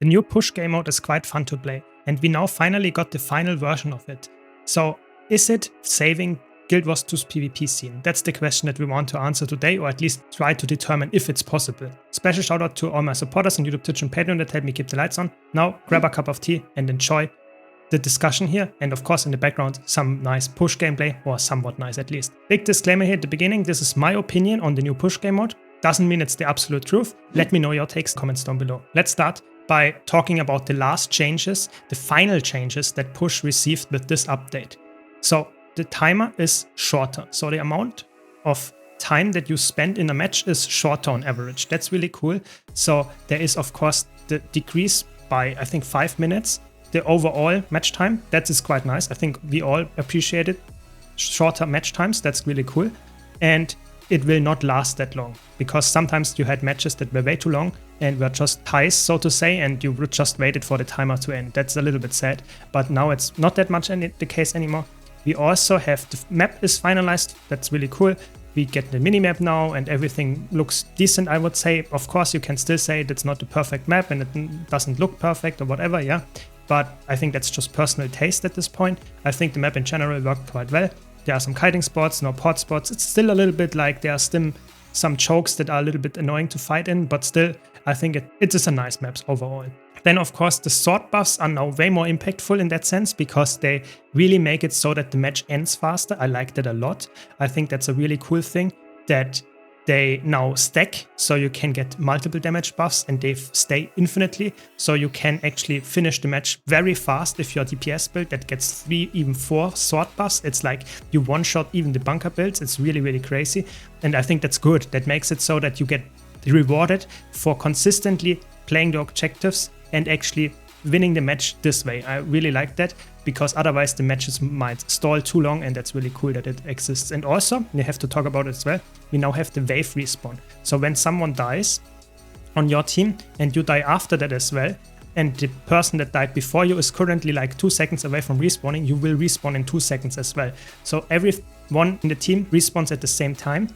The new push game mode is quite fun to play, and we now finally got the final version of it. So, is it saving Guild Wars 2's PvP scene? That's the question that we want to answer today, or at least try to determine if it's possible. Special shout out to all my supporters on YouTube, Twitch and Patreon that help me keep the lights on. Now, grab a cup of tea and enjoy the discussion here, and of course in the background some nice push gameplay, or somewhat nice at least. Big disclaimer here at the beginning, this is my opinion on the new push game mode. Doesn't mean it's the absolute truth. Let me know your takes, comments down below. Let's start by talking about the last changes, the final changes that push received with this update. So the timer is shorter, so the amount of time that you spend in a match is shorter on average. That's really cool. So there is of course the decrease by I think 5 minutes. The overall match time, that is quite nice. I think we all appreciate it. Shorter match times, that's really cool. And it will not last that long, because sometimes you had matches that were way too long and were just ties, so to say, and you just waited for the timer to end. That's a little bit sad, but now it's not that much the case anymore. We also have the map is finalized. That's really cool. We get the minimap now and everything looks decent, I would say. Of course, you can still say that's not the perfect map and it doesn't look perfect or whatever, yeah. But I think that's just personal taste at this point. I think the map in general worked quite well. There are some kiting spots, no pod spots. It's still a little bit like there are still some chokes that are a little bit annoying to fight in, but still, I think it is a nice map overall. Then, of course, the sword buffs are now way more impactful in that sense, because they really make it so that the match ends faster. I like that a lot. I think that's a really cool thing, that they now stack, so you can get multiple damage buffs and they stay infinitely, so you can actually finish the match very fast if you're a DPS build that gets 3, even 4 sword buffs. It's like you one-shot even the bunker builds. It's really, really crazy, and I think that's good. That makes it so that you get rewarded for consistently playing the objectives and actually winning the match this way. I really like that, because otherwise the matches might stall too long, and that's really cool that it exists. And also, you have to talk about it as well, we now have the wave respawn. So when someone dies on your team and you die after that as well, and the person that died before you is currently like 2 seconds away from respawning, you will respawn in 2 seconds as well. So everyone in the team respawns at the same time.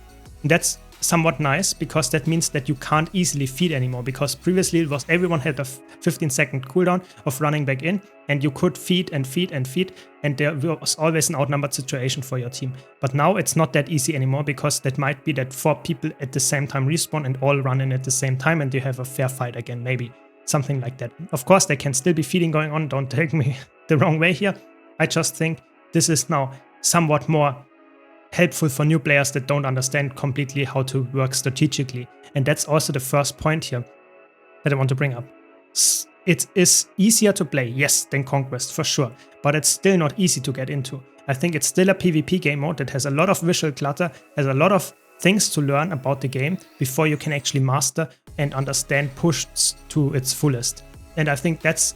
And that's somewhat nice, because that means that you can't easily feed anymore, because previously it was everyone had a 15-second cooldown of running back in, and you could feed and feed and feed, and there was always an outnumbered situation for your team. But now it's not that easy anymore, because that might be that 4 people at the same time respawn and all run in at the same time, and you have a fair fight again, maybe something like that. Of course, there can still be feeding going on, don't take me the wrong way here. I just think this is now somewhat more helpful for new players that don't understand completely how to work strategically. And that's also the first point here that I want to bring up. It is easier to play, yes, than Conquest, for sure, but it's still not easy to get into. I think it's still a PvP game mode that has a lot of visual clutter, has a lot of things to learn about the game before you can actually master and understand push to its fullest. And I think that's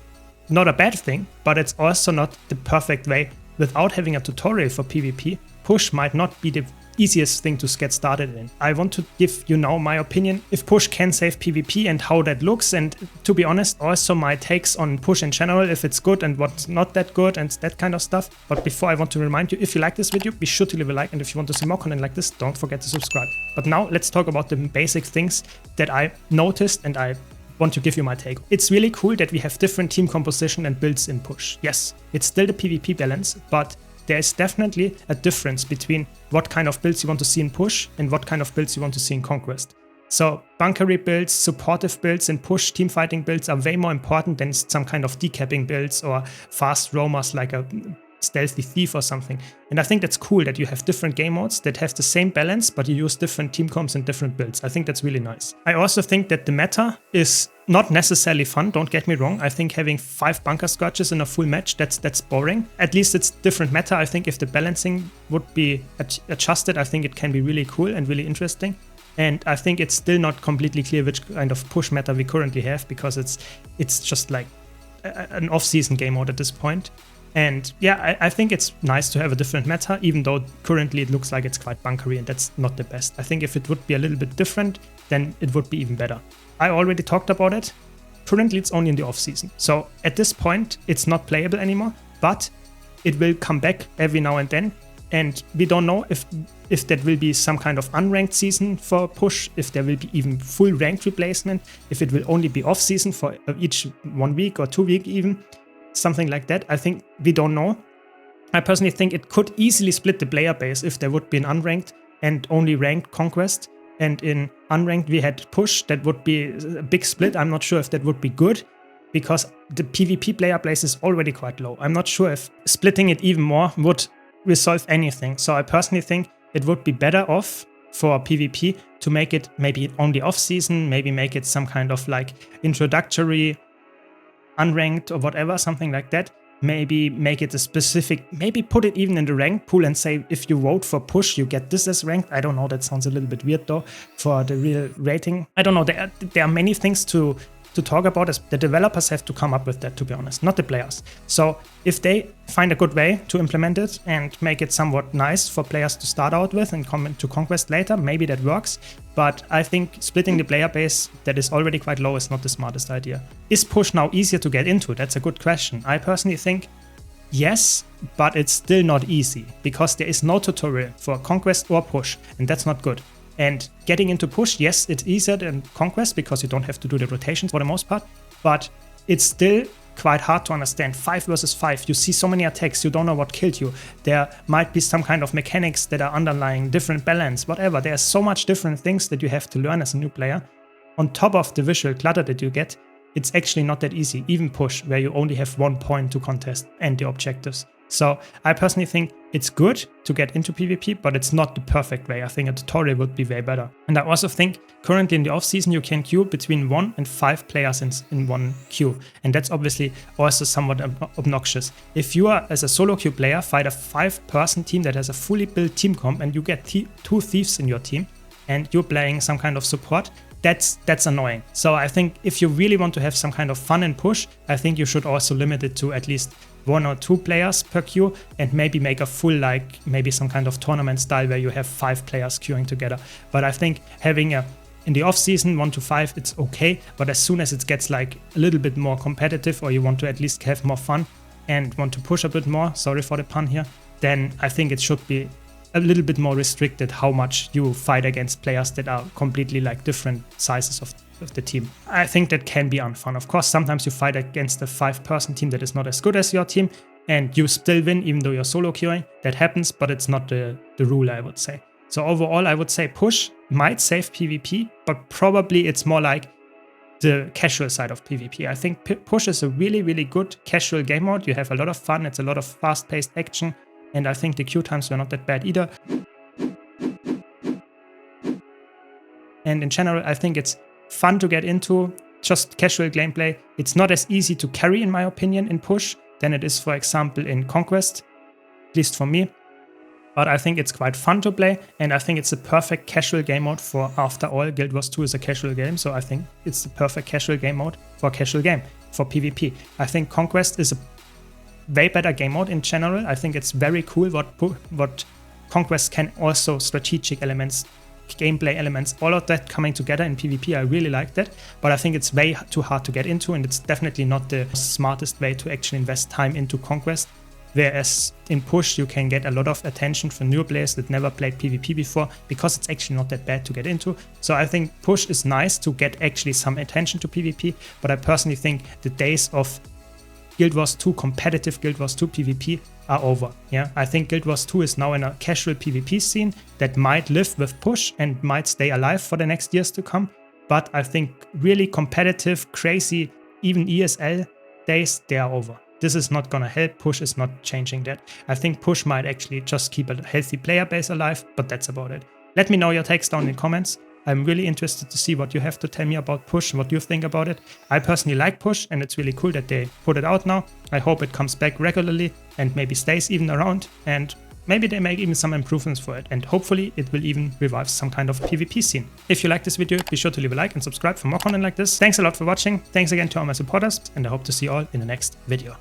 not a bad thing, but it's also not the perfect way. Without having a tutorial for PvP, push might not be the easiest thing to get started in. I want to give you now my opinion if push can save PvP and how that looks, and to be honest, also my takes on push in general, if it's good and what's not that good and that kind of stuff. But before, I want to remind you, if you like this video, be sure to leave a like, and if you want to see more content like this, don't forget to subscribe. But now let's talk about the basic things that I noticed, and I want to give you my take. It's really cool that we have different team composition and builds in push. Yes, it's still the PvP balance, but there is definitely a difference between what kind of builds you want to see in push and what kind of builds you want to see in Conquest. So bunkery builds, supportive builds, and push teamfighting builds are way more important than some kind of decapping builds or fast roamers like a stealthy thief or something. And I think that's cool that you have different game modes that have the same balance, but you use different team comps and different builds. I think that's really nice. I also think that the meta is not necessarily fun, don't get me wrong. I think having 5 bunker scourges in a full match, that's boring. At least it's different meta. I think if the balancing would be adjusted, I think it can be really cool and really interesting. And I think it's still not completely clear which kind of push meta we currently have, because it's just like an off-season game mode at this point. And yeah, I think it's nice to have a different meta, even though currently it looks like it's quite bunkery, and that's not the best. I think if it would be a little bit different, then it would be even better. I already talked about it. Currently it's only in the off season. So at this point, it's not playable anymore, but it will come back every now and then And we don't know if that will be some kind of unranked season for push, if there will be even full ranked replacement, if it will only be off season for each 1 week or 2 week even, something like that. I think we don't know. I personally think it could easily split the player base if there would be an unranked and only ranked Conquest. And in unranked we had push, that would be a big split. I'm not sure if that would be good, because the PvP player base is already quite low. I'm not sure if splitting it even more would resolve anything. So I personally think it would be better off for PvP to make it maybe only off season, maybe make it some kind of like introductory unranked or whatever, something like that. Maybe make it a specific, maybe put it even in the rank pool and say if you vote for push you get this as ranked. I don't know, that sounds a little bit weird though for the real rating. I don't know, there are many things to talk about. As the developers have to come up with that, to be honest, not the players. So if they find a good way to implement it and make it somewhat nice for players to start out with and come into Conquest later, maybe that works. But I think splitting the player base that is already quite low is not the smartest idea. Is push now easier to get into? That's a good question. I personally think yes, but it's still not easy because there is no tutorial for Conquest or push, and that's not good. And getting into push, yes, it's easier than Conquest because you don't have to do the rotations for the most part, but it's still quite hard to understand. 5 versus 5, you see so many attacks, you don't know what killed you. There might be some kind of mechanics that are underlying, different balance, whatever. There's so much different things that you have to learn as a new player. On top of the visual clutter that you get, it's actually not that easy, even push, where you only have 1 point to contest and the objectives. So I personally think it's good to get into PvP, but it's not the perfect way. I think a tutorial would be way better. And I also think currently in the off season you can queue between 1 and 5 players in one queue. And that's obviously also somewhat obnoxious. If you are, as a solo queue player, fight a 5-person team that has a fully built team comp and you get 2 thieves in your team and you're playing some kind of support, that's annoying. So I think if you really want to have some kind of fun and push, I think you should also limit it to at least 1 or 2 players per queue and maybe make a full, like maybe some kind of tournament style where you have 5 players queuing together. But I think having in the off season 1 to 5, it's okay. But as soon as it gets like a little bit more competitive, or you want to at least have more fun and want to push a bit more, sorry for the pun here, then I think it should be a little bit more restricted how much you fight against players that are completely like different sizes of the team. I think that can be unfun. Of course, sometimes you fight against a 5-person team that is not as good as your team and you still win even though you're solo queuing. That happens, but it's not the rule, I would say. So overall, I would say push might save PvP, but probably it's more like the casual side of PvP. I think push is a really, really good casual game mode. You have a lot of fun. It's a lot of fast-paced action. And I think the queue times were not that bad either. And in general, I think it's fun to get into, just casual gameplay. It's not as easy to carry, in my opinion, in push than it is, for example, in Conquest, at least for me. But I think it's quite fun to play, and I think it's a perfect casual game mode for, after all, Guild Wars 2 is a casual game, so I think it's the perfect casual game mode for a casual game, for PvP. I think Conquest is a way better game mode in general. I think it's very cool what Conquest can also, strategic elements, gameplay elements, all of that coming together in PvP. I really like that, but I think it's way too hard to get into, and it's definitely not the smartest way to actually invest time into Conquest. Whereas in push you can get a lot of attention from new players that never played PvP before, because it's actually not that bad to get into. So I think push is nice to get actually some attention to PvP, but I personally think the days of Guild Wars 2 competitive Guild Wars 2 PvP are over. Yeah, I think Guild Wars 2 is now in a casual PvP scene that might live with push and might stay alive for the next years to come. But I think really competitive, crazy, even ESL days, they are over. This is not gonna help. Push is not changing that. I think push might actually just keep a healthy player base alive, but that's about it. Let me know your takes down in the comments. I'm really interested to see what you have to tell me about push, what you think about it. I personally like push, and it's really cool that they put it out now. I hope it comes back regularly and maybe stays even around, and maybe they make even some improvements for it, and hopefully it will even revive some kind of PvP scene. If you like this video, be sure to leave a like and subscribe for more content like this. Thanks a lot for watching. Thanks again to all my supporters, and I hope to see you all in the next video.